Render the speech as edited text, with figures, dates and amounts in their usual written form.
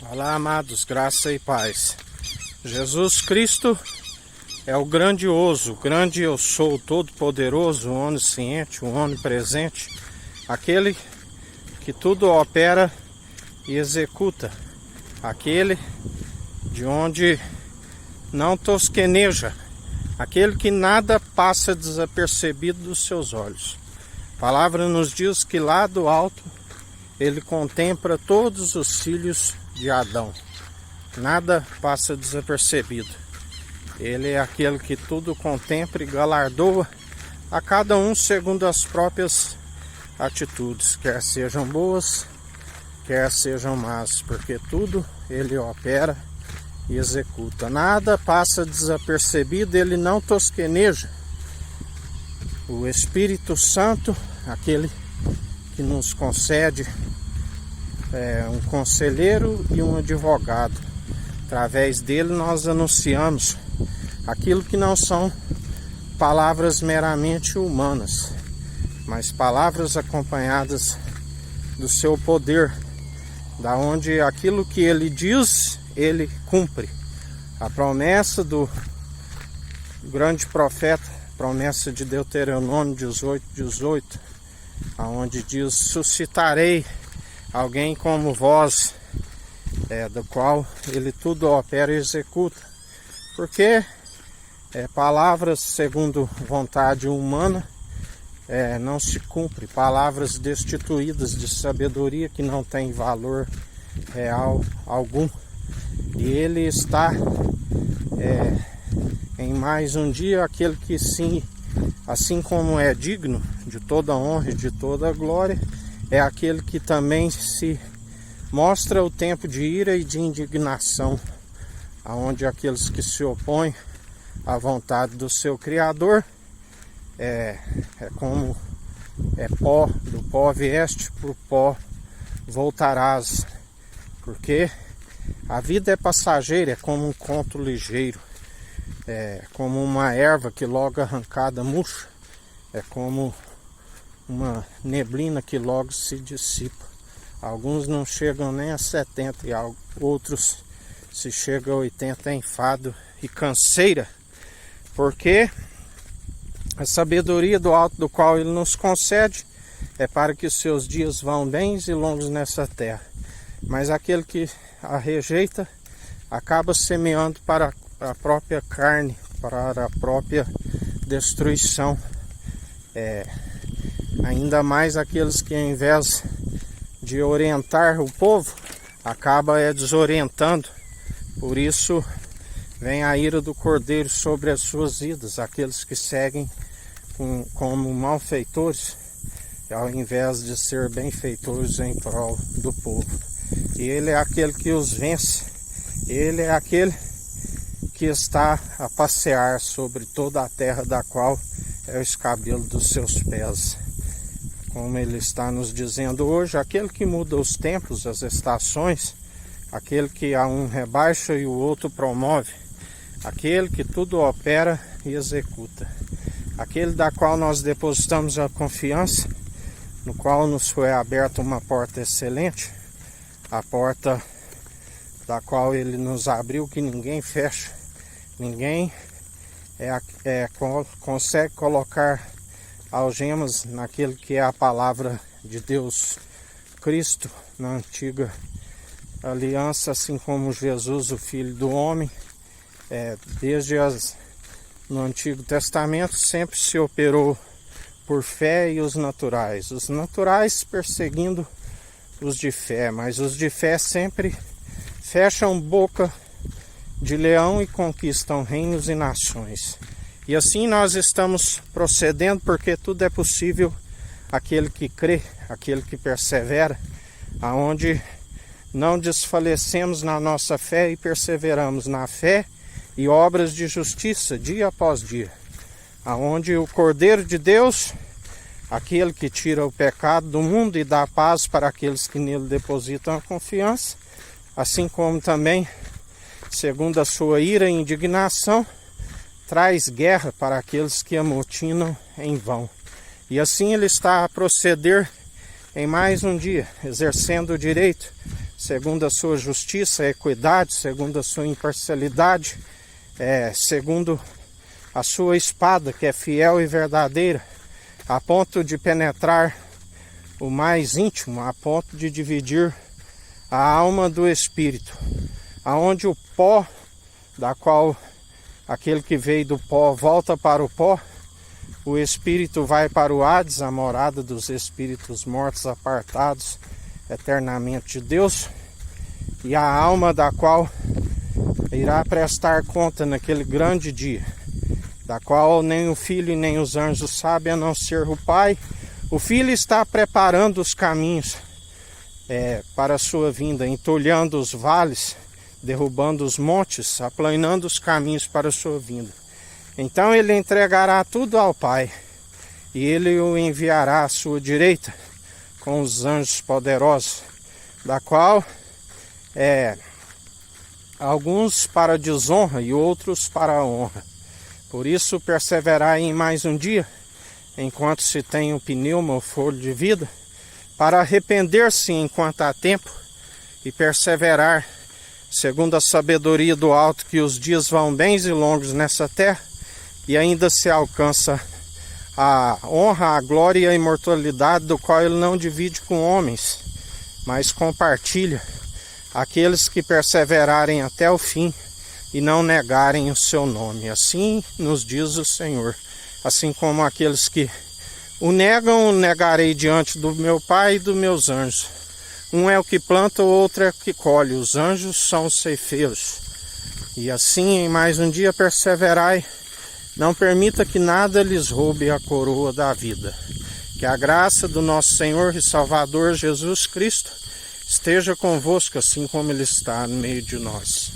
Olá, amados, graça e paz. Jesus Cristo é o grandioso, o grande eu sou, o todo-poderoso, o onisciente, o onipresente, aquele que tudo opera e executa, aquele de onde não tosqueneja, aquele que nada passa desapercebido dos seus olhos. A palavra nos diz que lá do alto ele contempla todos os filhos de Adão. Nada passa desapercebido. Ele é aquele que tudo contempla e galardoa a cada um segundo as próprias atitudes, quer sejam boas, quer sejam más, porque tudo ele opera e executa. Nada passa desapercebido, ele não tosqueneja. O Espírito Santo, aquele que nos concede um conselheiro e um advogado. Através dele nós anunciamos aquilo que não são palavras meramente humanas, mas palavras acompanhadas do seu poder, da onde aquilo que ele diz, ele cumpre. A promessa do grande profeta, promessa de Deuteronômio 18:18, aonde diz: suscitarei alguém como vós, do qual ele tudo opera e executa. Porque palavras segundo vontade humana não se cumpre, palavras destituídas de sabedoria que não tem valor real algum. E ele está em mais um dia aquele que sim, assim como é digno de toda honra e de toda glória, é aquele que também se mostra o tempo de ira e de indignação, aonde aqueles que se opõem à vontade do seu Criador como pó, do pó vieste, por pó voltarás, porque a vida é passageira, é como um conto ligeiro, é como uma erva que logo arrancada murcha, é como uma neblina que logo se dissipa. Alguns não chegam nem a 70 e outros se chegam a 80 enfado e canseira, porque a sabedoria do alto do qual ele nos concede é para que os seus dias vão bens e longos nessa terra. Mas aquele que a rejeita acaba semeando para a própria carne, para a própria destruição. Ainda mais aqueles que, ao invés de orientar o povo, acaba desorientando. Por isso vem a ira do Cordeiro sobre as suas vidas, aqueles que seguem como malfeitores, ao invés de ser benfeitores em prol do povo. E ele é aquele que os vence, ele é aquele que está a passear sobre toda a terra, da qual é o escabelo dos seus pés. Como ele está nos dizendo hoje, aquele que muda os tempos, as estações, aquele que a um rebaixa e o outro promove, aquele que tudo opera e executa, aquele da qual nós depositamos a confiança, no qual nos foi aberta uma porta excelente, a porta da qual ele nos abriu, que ninguém fecha, ninguém consegue colocar algemas naquele que é a palavra de Deus. Cristo, na antiga aliança, assim como Jesus, o Filho do Homem, no Antigo Testamento sempre se operou por fé e os naturais perseguindo os de fé, mas os de fé sempre fecham boca de leão e conquistam reinos e nações. E assim nós estamos procedendo, porque tudo é possível aquele que crê, aquele que persevera, aonde não desfalecemos na nossa fé e perseveramos na fé e obras de justiça dia após dia, aonde o Cordeiro de Deus, aquele que tira o pecado do mundo e dá paz para aqueles que nele depositam a confiança, assim como também, segundo a sua ira e indignação, traz guerra para aqueles que amotinam em vão. E assim ele está a proceder em mais um dia, exercendo o direito segundo a sua justiça, equidade, segundo a sua imparcialidade, segundo a sua espada, que é fiel e verdadeira, a ponto de penetrar o mais íntimo, a ponto de dividir a alma do espírito, aonde o pó, da qual aquele que veio do pó volta para o pó, o espírito vai para o Hades, a morada dos espíritos mortos apartados eternamente de Deus, e a alma da qual irá prestar conta naquele grande dia, da qual nem o Filho e nem os anjos sabem, a não ser o Pai. O Filho está preparando os caminhos para a sua vinda, entulhando os vales, derrubando os montes, aplanando os caminhos para a sua vinda. Então ele entregará tudo ao Pai, e ele o enviará à sua direita com os anjos poderosos, da qual alguns para a desonra e outros para a honra. Por isso perseverai em mais um dia, enquanto se tem um pneuma ou fôlego de vida, para arrepender-se enquanto há tempo e perseverar, segundo a sabedoria do alto, que os dias vão bens e longos nessa terra, e ainda se alcança a honra, a glória e a imortalidade, do qual ele não divide com homens, mas compartilha aqueles que perseverarem até o fim e não negarem o seu nome. Assim nos diz o Senhor. Assim como aqueles que o negam, o negarei diante do meu Pai e dos meus anjos. Um é o que planta, o outro é o que colhe. Os anjos são os ceifeiros. E assim, em mais um dia, perseverai. Não permita que nada lhes roube a coroa da vida. Que a graça do nosso Senhor e Salvador Jesus Cristo esteja convosco, assim como Ele está no meio de nós.